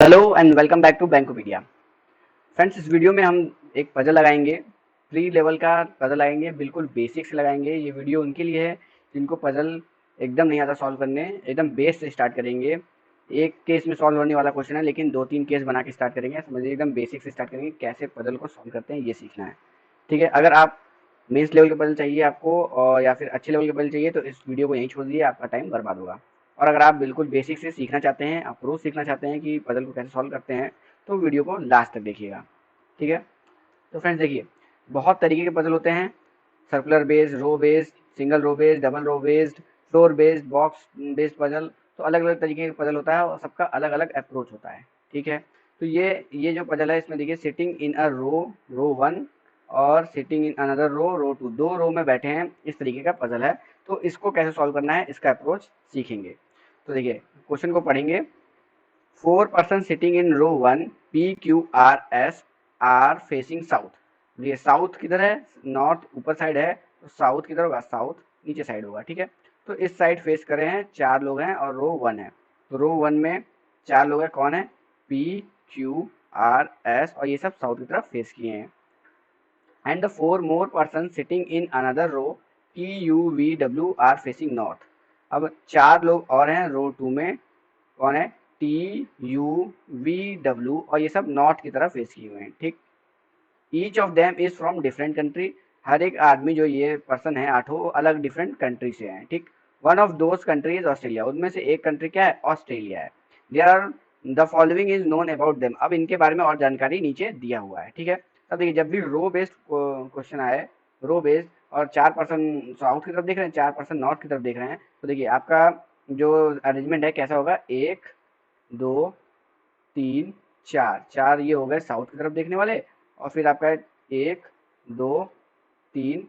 Hello and welcome back to Bankopedia. Friends, इस video में हम एक पजल लगाएंगे। प्री लेवल का पजल लगाएंगे, बिल्कुल बेसिक से लगाएंगे। ये वीडियो उनके लिए है जिनको पजल एकदम नहीं आता सॉल्व करने। एकदम बेस से स्टार्ट करेंगे। एक केस में सॉल्व होने वाला क्वेश्चन है, लेकिन 2-3 केस बना के स्टार्ट करेंगे। समझिए, एकदम बेसिक से स्टार्ट करेंगे, कैसे पजल को सॉल्व करते हैं ये सीखना है। ठीक है, अगर आप मेंस लेवल के पजल चाहिए आपको और या फिर अच्छे लेवल के पजल चाहिए तो इस वीडियो को यहीं छोड़ दीजिए, आपका टाइम बर्बाद होगा। और अगर आप बिल्कुल बेसिक से सीखना चाहते हैं, अप्रोच सीखना चाहते हैं कि पजल को कैसे सॉल्व करते हैं, तो वीडियो को लास्ट तक देखिएगा। ठीक है, तो फ्रेंड्स देखिए, बहुत तरीके के पजल होते हैं। Circular based, row based, single row based, double row based, floor based, box based puzzle. तो अलग अलग तरीके का पजल होता है और सबका अलग अलग अप्रोच होता है। ठीक है, तो ये जो पजल है, इसमें देखिए sitting in a row one और sitting in another row two, दो रो में बैठे हैं, इस तरीके का पजल है। तो इसको कैसे सॉल्व करना है, इसका अप्रोच सीखेंगे। तो देखिए, क्वेश्चन को पढ़ेंगे। 4 person sitting in row 1, P, Q, R, S are facing south. ये साउथ किधर है? नॉर्थ ऊपर साइड है, तो साउथ किधर होगा? साउथ नीचे साइड होगा। ठीक है, तो इस साइड फेस कर रहे हैं, 4 लोग हैं और रो 1 है। तो रो 1 में 4 लोग हैं, कौन है? P, Q, R, S, और ये सब साउथ की तरफ फेस किए हैं। And the 4 more persons sitting in another row, T, U, V, W are facing north। अब 4 लोग और हैं रो 2 में, कौन है? टी, यू, वी, डब्ल्यू, और ये सब नॉर्थ की तरफ फेस किए हुए हैं। ठीक, each of them is from different country. हर एक आदमी जो ये पर्सन है, आठों अलग डिफरेंट कंट्री से हैं। ठीक, one of those country is Australia. उनमें से एक कंट्री क्या है? ऑस्ट्रेलिया है। There are the following is known about them. अब इनके बारे में और जानकारी नीचे दिया हुआ है। ठीक है, अब देखिए, जब भी रो बेस्ड क्वेश्चन आए, रो बेस्ड, और 4 पर्सन साउथ की तरफ देख रहे हैं, 4 पर्सन नॉर्थ की तरफ देख रहे हैं, तो देखिए आपका जो अरेंजमेंट है कैसा होगा? 1, 2, 3, 4, 4 ये हो गए साउथ की तरफ देखने वाले, और फिर आपका 1, 2, 3,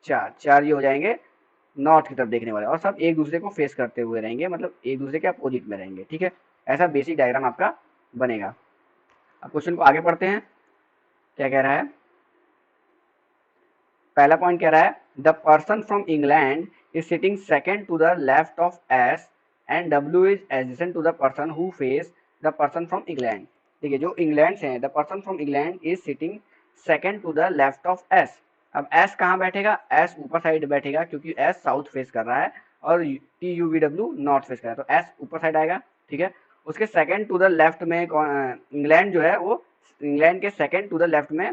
4, 4 ये हो जाएंगे नॉर्थ की तरफ देखने वाले, और सब एक दूसरे को फेस करते हुए रहेंगे, मतलब एक दूसरे के अपोजिट में रहेंगे। ठीक है, ऐसा बेसिक डायग्राम आपका बनेगा। अब क्वेश्चन को आगे पढ़ते हैं, क्या कह रहा है। पहला पॉइंट कह रहा है, the person from England is sitting second to the left of S and W is adjacent to the person who face the person from England. देखिए, जो इंग्लैंड से हैं, the person from England is sitting second to the left of S. अब S कहाँ बैठेगा? S ऊपर side बैठेगा, क्योंकि एस साउथ फेस कर रहा है और T U V W north face कर रहा है, तो एस ऊपर साइड आएगा। ठीक है, उसके सेकेंड टू द लेफ्ट में इंग्लैंड जो है वो, इंग्लैंड के सेकेंड टू द लेफ्ट में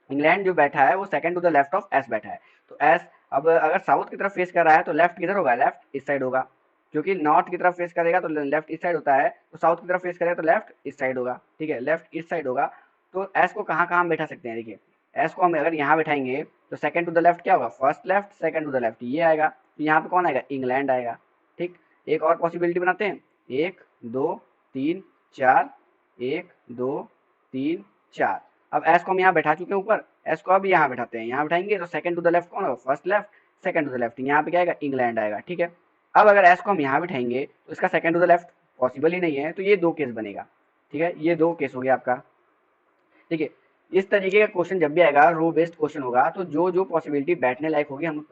इंग्लैंड जो बैठा है वो second to the left of S बैठा है। तो एस अब अगर साउथ की तरफ फेस कर रहा है तो लेफ्ट किधर होगा? लेफ्ट इस साइड होगा। क्योंकि नॉर्थ की तरफ फेस करेगा तो लेफ्ट इस साइड होता है, तो साउथ की तरफ फेस करेगा तो लेफ्ट इस साइड होगा। ठीक है, लेफ्ट इस साइड होगा। तो एस को कहाँ कहाँ हम बैठा सकते हैं? देखिए, एस को हम अगर यहाँ बैठाएंगे तो सेकंड टू द लेफ्ट क्या होगा? First left, second to the left ये आएगा, तो यहाँ पे कौन आएगा? इंग्लैंड आएगा। ठीक, एक और पॉसिबिलिटी बनाते हैं। 1, 2, 3, 4, 1, 2, 3, 4। अब एस को हम यहाँ बैठा चुके हैं ऊपर, एस को अब यहाँ बैठाते हैं। यहाँ बैठाएंगे तो सेकंड टू द लेफ्ट कौन होगा? First left, second to the left, यहाँ पे क्या आएगा? इंग्लैंड आएगा। ठीक है, अब अगर एस को हम यहाँ बैठाएंगे तो इसका second to the left possible ही नहीं है, तो ये दो केस बनेगा। ठीक है, ये दो केस हो गया आपका। देखिए, इस तरीके का क्वेश्चन जब भी आएगा, रो बेस्ड क्वेश्चन होगा, तो जो जो पॉसिबिलिटी बैठने लायक होगी, हम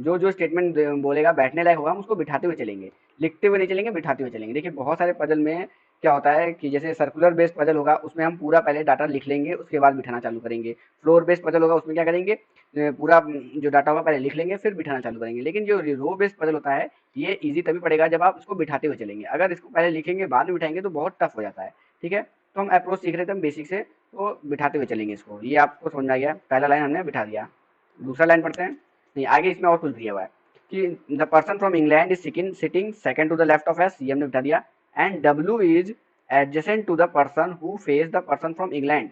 जो जो स्टेटमेंट बोलेगा बैठने लायक होगा, हम उसको बिठाते हुए चलेंगे। लिखते हुए नहीं चलेंगे, बिठाते हुए चलेंगे। देखिए, बहुत सारे पजल में क्या होता है कि जैसे सर्कुलर बेस्ड पजल होगा, उसमें हम पूरा पहले डाटा लिख लेंगे, उसके बाद बिठाना चालू करेंगे। फ्लोर बेस्ड पजल होगा, उसमें क्या करेंगे? पूरा जो डाटा होगा पहले लिख लेंगे, फिर बिठाना चालू करेंगे। लेकिन जो रो बेस्ड पजल होता है, ये ईजी तभी पड़ेगा जब आप इसको बिठाते हुए चलेंगे। अगर इसको पहले लिखेंगे बाद में बिठाएंगे तो बहुत टफ हो जाता है। ठीक है, तो हम अप्रोच सीख रहे थे हम बेसिक से, तो बिठाते हुए चलेंगे इसको। ये आपको समझ में आ गया, पहला लाइन हमने बिठा दिया। दूसरा लाइन पढ़ते हैं। नहीं, आगे इसमें और कुछ दिया हुआ है कि the person from England is sitting second to the left of S, ये हमने बिठा दिया। And W is adjacent to the person who face the person from England.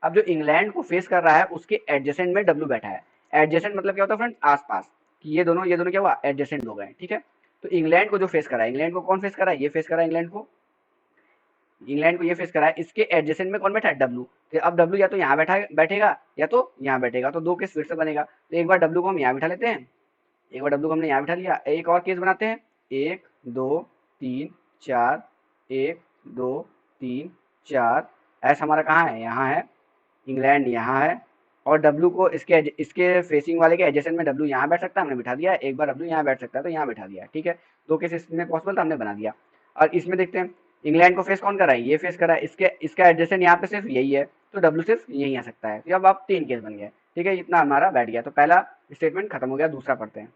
अब जो इंग्लैंड को फेस कर रहा है उसके एडजेसेंट में डब्ल्यू बैठा है। एडजेसेंट मतलब क्या होता है फ्रेंड? आसपास, कि ये दोनों क्या हुआ? एडजेसेंट लोग हैं। ठीक है, तो इंग्लैंड को जो फेस कर रहा है, इंग्लैंड को कौन फेस कर रहा है? ये फेस कर रहा है इंग्लैंड को, इंग्लैंड को ये फेस करा है, इसके एडजेसेंट में कौन बैठा है? डब्ल्यू। तो अब डब्ल्यू या तो यहाँ बैठेगा या तो यहाँ बैठेगा, तो दो केस फिर से बनेगा। तो एक बार डब्ल्यू को हम यहाँ बिठा लेते हैं, एक बार डब्ल्यू को हमने यहाँ बिठा लिया, एक और केस बनाते हैं। 1, 2, 3, 4, 1, 2, 3, 4। एस हमारा कहाँ है? यहाँ है, इंग्लैंड यहाँ है, और डब्ल्यू को इसके फेसिंग वाले के एडजेसेंट में डब्ल्यू यहाँ बैठ सकता है, हमने बिठा दिया। एक बार डब्ल्यू यहाँ बैठ सकता है तो यहाँ बिठा दिया। ठीक है, दो केस इसमें पॉसिबल था, हमने बना दिया। और इसमें देखते हैं, इंग्लैंड को फेस कौन कर रहा है, ये फेस कर रहा है, इसका एडजेसेंट यहाँ पे सिर्फ यही है, तो डब्ल्यू सिर्फ यही आ सकता है। तो अब आप 3 केस बन गए, ठीक है, इतना हमारा बैठ गया। तो पहला स्टेटमेंट खत्म हो गया, दूसरा पढ़ते हैं।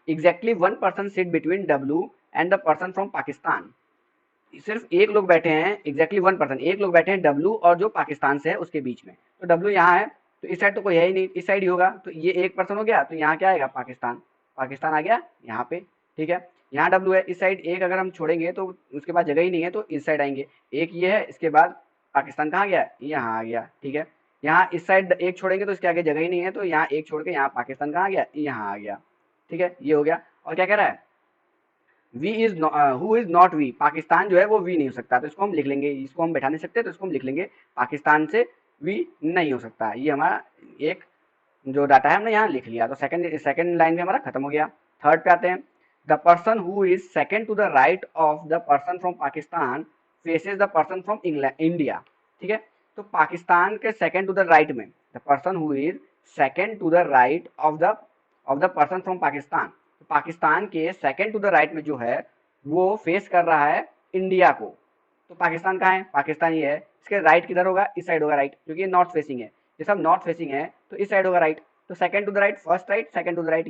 Exactly one person sit between W and the person from Pakistan. सिर्फ एक लोग बैठे हैं, एग्जैक्टली वन पर्सन, एक लोग बैठे हैं डब्ल्यू और जो पाकिस्तान से है उसके बीच में। तो डब्ल्यू यहाँ है, तो इस साइड तो कोई है ही नहीं, इस साइड ही होगा, तो ये एक पर्सन हो गया, तो यहाँ क्या आएगा, पाकिस्तान। पाकिस्तान आ गया यहाँ पे, ठीक है। यहाँ डब्ल्यू है, इस साइड एक अगर हम छोड़ेंगे तो उसके बाद जगह ही नहीं है, तो इस साइड आएंगे, एक ये है, इसके बाद पाकिस्तान कहाँ गया, यहाँ आ गया, ठीक है। यहाँ इस साइड एक छोड़ेंगे तो इसके आगे जगह ही नहीं है, तो यहाँ एक छोड़ के यहाँ पाकिस्तान कहाँ गया, यहाँ आ गया, ठीक है, ये हो गया। और क्या कह रहा है, V is who is not V, Pakistan जो है वो वी नहीं हो सकता, तो इसको हम लिख लेंगे, इसको हम बैठा नहीं सकते, तो इसको हम लिख लेंगे पाकिस्तान से वी नहीं हो सकता। ये हमारा एक जो डाटा है हमने यहाँ लिख लिया। तो सेकंड लाइन में हमारा खत्म हो गया। थर्ड पे आते हैं। The person who is second to the right of the person from Pakistan faces the person from India, ठीक है। तो पाकिस्तान के सेकंड टू द राइट में, the person who is second to the right of the person from Pakistan, तो पाकिस्तान के second to the right में जो है वो फेस कर रहा है इंडिया को। तो पाकिस्तान कहाँ है, पाकिस्तान ये है, इसके राइट किधर होगा, इस साइड होगा राइट, क्योंकि ये नॉर्थ फेसिंग है, ये सब नॉर्थ फेसिंग है, तो इस साइड होगा राइट। तो second to the right, first right, second to the right,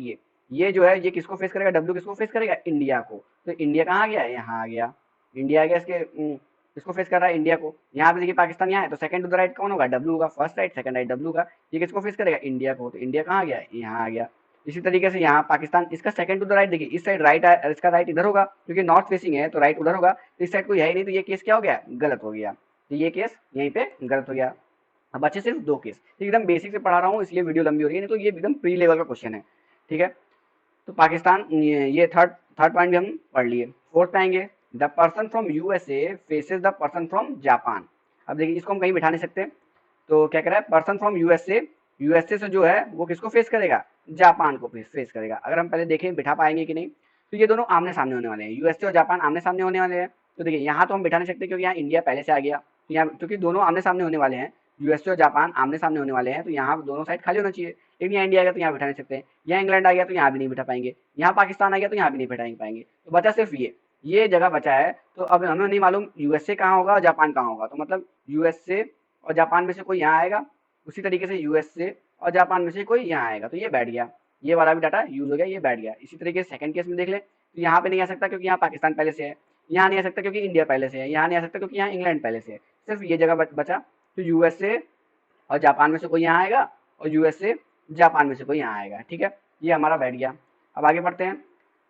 ये जो है ये किसको फेस करेगा, डब्ल्यू किसको फेस करेगा, इंडिया को। तो इंडिया कहाँ आ गया, यहाँ आ गया, इंडिया आ गया, इसको फेस कर रहा है इंडिया को। यहाँ पे देखिए पाकिस्तान यहाँ है, तो सेकंड टू द राइट कौन होगा, डब्ल्यू होगा, first right second right W का, ये किसको फेस करेगा, इंडिया को। तो इंडिया कहाँ आ गया, यहाँ आ गया। इसी तरीके से यहाँ पाकिस्तान, इसका सेकंड टू द राइट देखिए, इस साइड राइट है, इसका राइट इधर होगा, क्योंकि नॉर्थ फेसिंग है, तो राइट उधर होगा, तो इस साइड कोई है ही नहीं, तो ये केस क्या हो गया, गलत हो गया। तो ये केस यहीं पे गलत हो गया। अब बचे सिर्फ 2 केस, तो एकदम बेसिक से पढ़ा रहा हूँ इसलिए वीडियो लंबी हो रही है, नहीं तो ये एकदम प्री लेवल का क्वेश्चन है, ठीक है। तो पाकिस्तान, ये थर्ड थर्ड पॉइंट भी हम पढ़ लिए। फोर्थ पे आएंगे। The person from USA faces the person from Japan. अब देखिए इसको हम कहीं बिठा नहीं सकते, तो क्या कह रहा है, पर्सन फ्रॉम यूएसए, यूएसए से जो है वो किसको फेस करेगा, जापान को फेस करेगा। अगर हम पहले देखें बिठा पाएंगे कि नहीं, तो ये दोनों आमने सामने होने वाले हैं, यूएसए और जापान आमने सामने होने वाले हैं। तो देखिए यहाँ तो हम बिठा नहीं सकते क्योंकि यहाँ इंडिया पहले से आ गया, तो यहाँ क्योंकि दोनों आमने सामने होने वाले हैं, यूएसए और जापान आमने सामने होने वाले हैं, तो यहाँ दोनों साइड खाली होना चाहिए। लेकिन यहाँ इंडिया आ गया तो यहाँ बिठा नहीं सकते, यहाँ इंग्लैंड आ गया तो यहाँ भी नहीं बिठा पाएंगे, यहाँ पाकिस्तान आ गया तो यहाँ भी नहीं बिठा पाएंगे, तो बचा सिर्फ ये जगह बचा है। तो अब हमें नहीं मालूम यूएसए कहाँ होगा और जापान कहाँ होगा, तो मतलब यूएसए और जापान में से कोई यहाँ आएगा, उसी तरीके से यूएसए और जापान में से कोई यहाँ आएगा, तो ये बैठ गया, ये वाला भी डाटा यूज हो गया, ये बैठ गया। इसी तरीके से सेकंड केस में देख ले, तो यहाँ पे नहीं आ सकता क्योंकि यहाँ पाकिस्तान पहले से है, यहाँ नहीं आ सकता क्योंकि इंडिया पहले से है, यहाँ नहीं आ सकता क्योंकि यहाँ इंग्लैंड पहले से है, सिर्फ ये जगह बचा। तो यूएसए और जापान में से कोई यहाँ आएगा, और यूएसए जापान में से कोई यहाँ आएगा, ठीक है, ये हमारा बैठ गया। अब आगे बढ़ते हैं।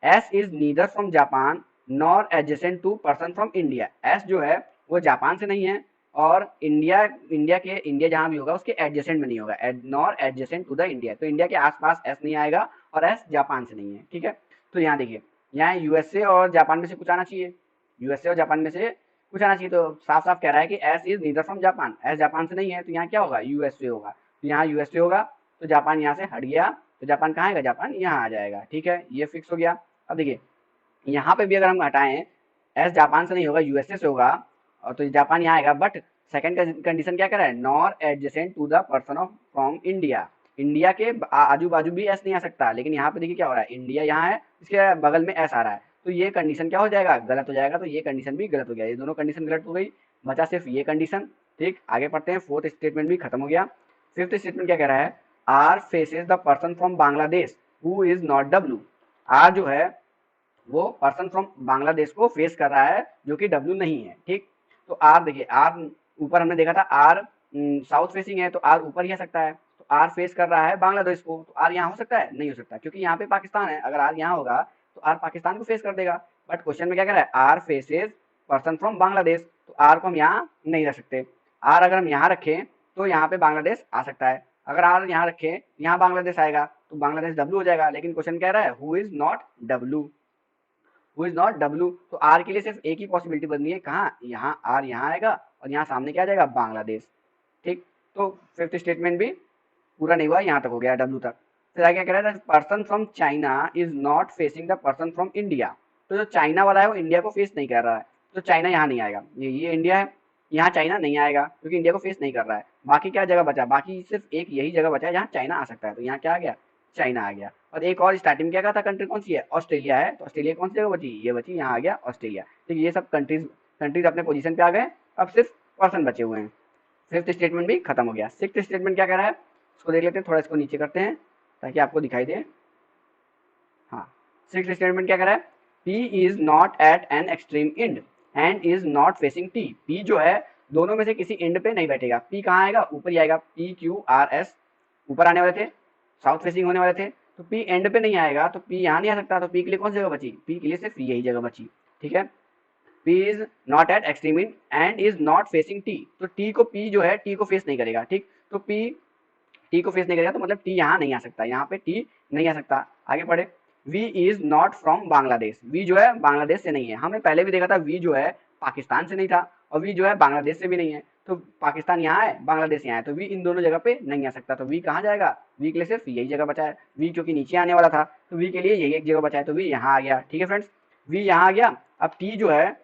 S is neither from Japan nor adjacent to person from India. S जो है वो जापान से नहीं है, और इंडिया जहां भी होगा उसके एडजेसेंट में नहीं होगा, nor adjacent to the India, तो इंडिया के आसपास एस नहीं आएगा, और एस जापान से नहीं है, ठीक है। तो यहाँ देखिए, यहाँ यूएसए और जापान में से कुछ आना चाहिए, यूएसए और जापान में से कुछ आना चाहिए, तो साफ साफ कह रहा है कि S is neither from Japan, S Japan से नहीं है, तो यहाँ क्या होगा, यूएसए होगा। तो यहाँ यूएसए होगा, तो जापान यहाँ से हट गया, तो जापान कहाँ आएगा, जापान यहाँ आ जाएगा, ठीक है, ये फिक्स हो गया। अब देखिए यहाँ पे भी अगर हम हटाएं, एस जापान से नहीं होगा, यूएसए से होगा, और तो जापान यहाँ आएगा, बट सेकंड कंडीशन क्या कर रहा है, nor adjacent to the person of from India. India के आजू बाजू भी एस नहीं आ सकता, लेकिन यहाँ पे देखिए क्या हो रहा है, इंडिया यहाँ है, इसके बगल में एस आ रहा है, तो ये कंडीशन क्या हो जाएगा, गलत हो जाएगा। तो ये कंडीशन भी गलत हो गया, ये दोनों कंडीशन गलत हो गई, बचा सिर्फ ये कंडीशन, ठीक। आगे पढ़ते हैं, फोर्थ स्टेटमेंट भी खत्म हो गया। फिफ्थ स्टेटमेंट क्या कह रहा है, R faces the person from Bangladesh who is not W. R जो है वो पर्सन फ्रॉम बांग्लादेश को फेस कर रहा है, जो कि डब्ल्यू नहीं है, ठीक। तो आर देखिए, आर ऊपर हमने देखा था, आर साउथ फेसिंग है, तो आर ऊपर ही आ सकता है, तो आर फेस कर रहा है बांग्लादेश को, तो आर यहाँ हो सकता है, नहीं हो सकता, क्योंकि यहाँ पे पाकिस्तान है, अगर आर यहाँ होगा तो आर पाकिस्तान को फेस कर देगा। बट क्वेश्चन में क्या कह रहा है, R faces person from Bangladesh, तो आर को हम यहाँ नहीं रख सकते। आर अगर हम यहाँ रखें तो यहाँ पे बांग्लादेश आ सकता है, अगर आर यहाँ रखें यहाँ बांग्लादेश आएगा, तो बांग्लादेश डब्ल्यू हो जाएगा। लेकिन क्वेश्चन कह रहा है who is not W, who is not W, तो आर के लिए सिर्फ एक ही पॉसिबिलिटी बननी है, कहाँ, यहाँ आर यहाँ आएगा, और यहाँ सामने क्या आ जाएगा, बांग्लादेश, ठीक। तो फिफ्थ स्टेटमेंट भी पूरा नहीं हुआ, यहाँ तक हो गया डब्ल्यू तक। फिर आगे क्या कह रहा है, person from China is not facing the person from India. तो जो चाइना वाला है वो इंडिया को फेस नहीं कर रहा है, तो चाइना यहाँ नहीं आएगा, ये इंडिया है, यहाँ चाइना नहीं आएगा क्योंकि इंडिया को फेस नहीं कर रहा है। बाकी क्या जगह बचा, बाकी सिर्फ एक यही जगह बचा है जहाँ चाइना आ सकता है, तो यहाँ क्या आ गया, चाइना आ गया। और एक और स्टार्टिंग में क्या कहा था, कंट्री कौन सी है, ऑस्ट्रेलिया है, तो ऑस्ट्रेलिया कौन सी जगह बची, ये बची, यहाँ आ गया ऑस्ट्रेलिया, ठीक। ये सब कंट्रीज कंट्रीज अपने पोजीशन पे आ गए, अब सिर्फ पर्सन बचे हुए हैं। फिफ्थ स्टेटमेंट भी खत्म हो गया। सिक्स्थ स्टेटमेंट क्या कह रहा है इसको देख लेते हैं, थोड़ा इसको नीचे करते हैं ताकि आपको दिखाई दे। हाँ, सिक्स्थ स्टेटमेंट क्या कह रहा है, P is not at an extreme end and is not facing T। P जो है दोनों में से किसी एंड पे नहीं बैठेगा। P कहाँ आएगा, ऊपर ही आएगा। P Q R S ऊपर आने वाले थे, साउथ फेसिंग होने वाले थे, तो P एंड पे नहीं आएगा, तो P यहाँ नहीं आ सकता, तो P के लिए कौन सी जगह बची, P के लिए सिर्फ यही जगह बची। ठीक है, P is not at extreme end and is not facing T, तो T को P जो है T को फेस नहीं करेगा। ठीक, तो P टी को फेस नहीं करेगा, तो मतलब टी यहाँ नहीं आ सकता, यहाँ पे टी नहीं आ सकता। आगे पढ़े, V is not from Bangladesh. V जो है बांग्लादेश से नहीं है। हमने पहले भी देखा था वी जो है पाकिस्तान से नहीं था, और वी जो है बांग्लादेश से भी नहीं है। तो पाकिस्तान यहाँ है, बांग्लादेश यहाँ है, तो वी इन दोनों जगह पे नहीं आ सकता। तो वी कहाँ जाएगा, वी के लिए सिर्फ यही जगह बचा है। वी क्योंकि नीचे आने वाला था, तो वी के लिए यही एक जगह बचा है, तो वी यहाँ आ गया। ठीक है फ्रेंड्स, वी यहाँ आ गया। अब टी जो है,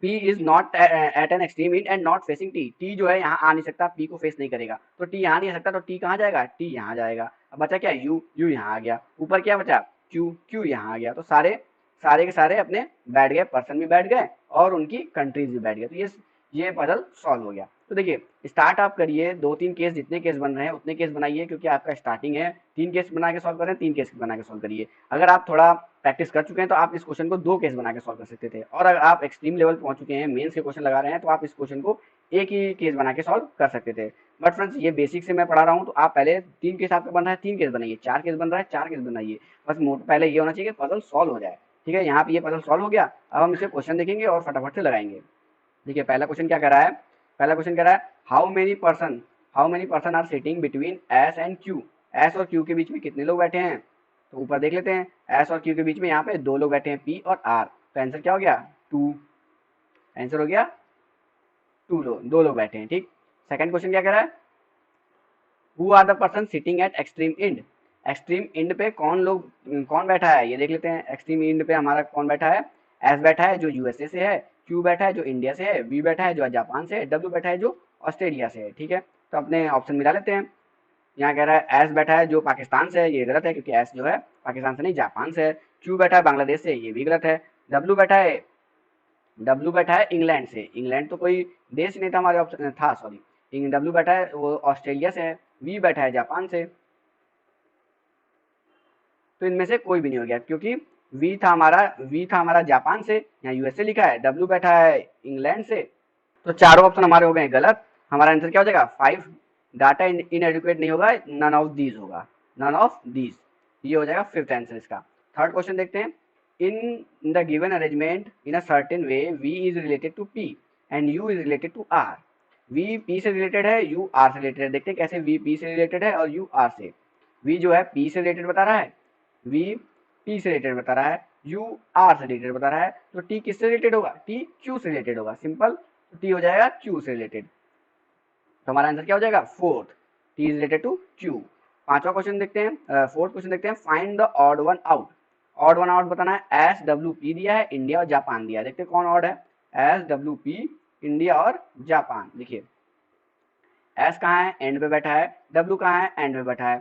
P is not at an extreme end and not facing T। T जो है यहाँ आ नहीं सकता, P को फेस नहीं करेगा, तो T यहाँ नहीं आ सकता, तो T कहाँ जाएगा, T यहाँ जाएगा। अब बचा क्या, U, U यहाँ आ गया। ऊपर क्या बचा, Q, Q यहाँ आ गया। तो सारे सारे के सारे अपने बैठ गए, पर्सन भी बैठ गए और उनकी कंट्रीज भी बैठ गए। तो ये पजल सॉल्व हो गया। तो देखिए, स्टार्ट आप करिए, 2-3 केस, जितने केस बन रहे हैं उतने केस बनाइए, क्योंकि आपका स्टार्टिंग है। 3 केस बना के सॉल्व करें, 3 केस बना के सॉल्व करिए। अगर आप थोड़ा प्रैक्टिस कर चुके हैं तो आप इस क्वेश्चन को 2 केस बना के सॉल्व कर सकते थे, और अगर आप एक्सट्रीम लेवल पहुंच चुके हैं, मेंस के क्वेश्चन लगा रहे हैं, तो आप इस क्वेश्चन को एक ही केस बना के सॉल्व कर सकते थे। बट फ्रेंड्स, ये बेसिक से मैं पढ़ा रहा हूँ, तो आप पहले 3 केस आपका बन रहा है, 3 केस बनाइए, 4 केस बन रहा है, 4 केस बनाइए। बस पहले ये होना चाहिए कि पजल सॉल्व हो जाए। ठीक है, यहाँ पे ये पजल सॉल्व हो गया। अब हम इसे क्वेश्चन देखेंगे और फटाफट से लगाएंगे। देखिए, पहला क्वेश्चन क्या कह रहा है, पहला क्वेश्चन कह रहा है how many person are sitting between S and Q. S और क्यू के बीच में कितने लोग बैठे हैं, तो ऊपर देख लेते हैं। एस और क्यू के बीच में यहाँ पे 2 लोग बैठे हैं, पी और आर। तो आंसर क्या हो गया, 2। आंसर हो गया 2 लोग बैठे हैं। ठीक, सेकंड क्वेश्चन क्या कह रहा है, who are the person sitting at extreme end. Extreme end पे कौन बैठा है, ये देख लेते हैं। एक्सट्रीम इंड पे हमारा कौन बैठा है, एस बैठा है जो यूएसए से है, क्यू बैठा है जो इंडिया से है, वी बैठा है जो जापान से है, डब्ल्यू बैठा है जो ऑस्ट्रेलिया से है। ठीक है, तो अपने ऑप्शन मिला लेते हैं। यहाँ कह रहा है एस बैठा है जो पाकिस्तान से है, ये गलत है, क्योंकि एस जो है पाकिस्तान से नहीं, जापान से है। क्यू बैठा है बांग्लादेश से, ये भी गलत है। डब्ल्यू बैठा है इंग्लैंड से। इंग्लैंड तो कोई देश नहीं था हमारे ऑप्शन था, सॉरी। डब्ल्यू बैठा है वो ऑस्ट्रेलिया से है। वी बैठा है जापान से। तो इनमें से कोई भी नहीं हो गया, क्योंकि वी था हमारा जापान से, यहाँ यूएसए लिखा है। डब्ल्यू बैठा है इंग्लैंड से। तो चारों ऑप्शन हमारे हो गए गलत। हमारा आंसर क्या हो जाएगा, 5। डाटा इनएडिक्वेट नहीं होगा, नन ऑफ दीज होगा, नन ऑफ दीज। ये हो जाएगा फिफ्थ आंसर इसका। थर्ड क्वेश्चन देखते हैं, in the given arrangement in a certain way V is related to P and U is related to R. V P से related है, U R से related है। देखते हैं कैसे वी पी से रिलेटेड है और यू आर से। वी जो है पी से रिलेटेड बता रहा है, वी पी से रिलेटेड बता रहा है, यू आर से रिलेटेड बता रहा है। तो टी किससे रिलेटेड होगा, टी क्यू से रिलेटेड होगा, सिंपल। तो टी हो जाएगा क्यू से रिलेटेड। तो हमारा आंसर क्या हो जाएगा, fourth, T is related to Q. पांचवा क्वेश्चन देखते हैं, फोर्थ क्वेश्चन देखते हैं, find the odd one out. Odd one out बताना है। एस डब्ल्यू पी दिया है, इंडिया और जापान दिया है। देखते हैं कौन ऑड है, एस डब्ल्यू पी, इंडिया और जापान। देखिए, एस कहाँ है, एंड पे बैठा है। डब्ल्यू कहाँ है, एंड पे बैठा है।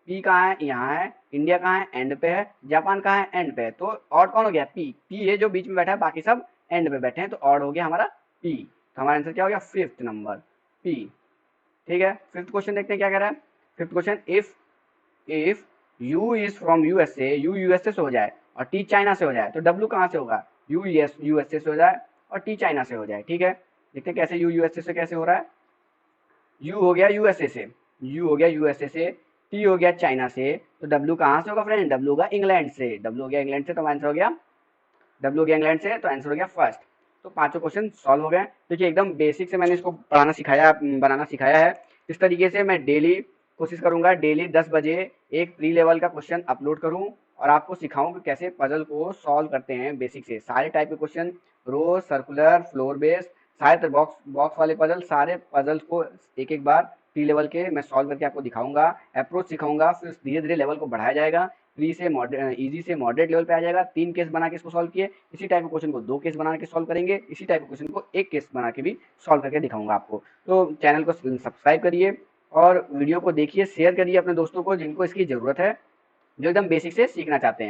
पी कहाँ है, यहाँ है। इंडिया कहाँ है, एंड पे है। जापान कहाँ है, एंड पे है। तो ऑड कौन हो गया, पी। पी है जो बीच में बैठा है, बाकी सब एंड पे बैठे हैं, तो ऑड हो गया हमारा पी। तो हमारा आंसर क्या हो गया, फिफ्थ नंबर, पी। ठीक है, फिफ्थ क्वेश्चन देखते हैं क्या कह रहा है। Fifth question, if you is from USA, U USA से हो जाए और टी चाइना से हो जाए, तो डब्ल्यू कहाँ से होगा, यू यूएसए से हो जाए और टी चाइना से हो जाए। ठीक है, देखते हैं कैसे यू यूएसए से कैसे हो रहा है। यू हो गया यूएसए से, यू हो गया यूएसए से, टी हो गया चाइना से, तो डब्ल्यू कहाँ से होगा फ्रेंड, डब्ल्यू होगा इंग्लैंड से। डब्ल्यू हो गया इंग्लैंड से, तो आंसर हो गया, डब्ल्यू हो गया इंग्लैंड से, तो आंसर हो गया फर्स्ट। तो पांचों क्वेश्चन सॉल्व हो गए। देखिए, एकदम बेसिक से मैंने इसको पढ़ाना सिखाया, बनाना सिखाया है। इस तरीके से मैं डेली कोशिश करूंगा, डेली 10 बजे एक प्री लेवल का क्वेश्चन अपलोड करूं और आपको सिखाऊं कि कैसे पजल को सॉल्व करते हैं बेसिक से। सारे टाइप के क्वेश्चन, रो, सर्कुलर, फ्लोर बेस्ड, सारे बॉक्स वाले पजल, सारे पजल्स को एक एक बार प्री लेवल के मैं सॉल्व करके आपको दिखाऊंगा, अप्रोच सिखाऊंगा। फिर धीरे धीरे लेवल को बढ़ाया जाएगा, प्री से इजी से मॉडरेट लेवल पे आ जाएगा। 3 केस बना के इसको सॉल्व किए, इसी टाइप के क्वेश्चन को 2 केस बना के सॉल्व करेंगे, इसी टाइप के क्वेश्चन को 1 केस बना के भी सॉल्व करके दिखाऊंगा आपको। तो चैनल को सब्सक्राइब करिए और वीडियो को देखिए, शेयर करिए अपने दोस्तों को जिनको इसकी ज़रूरत है, जो एकदम बेसिक से सीखना चाहते हैं।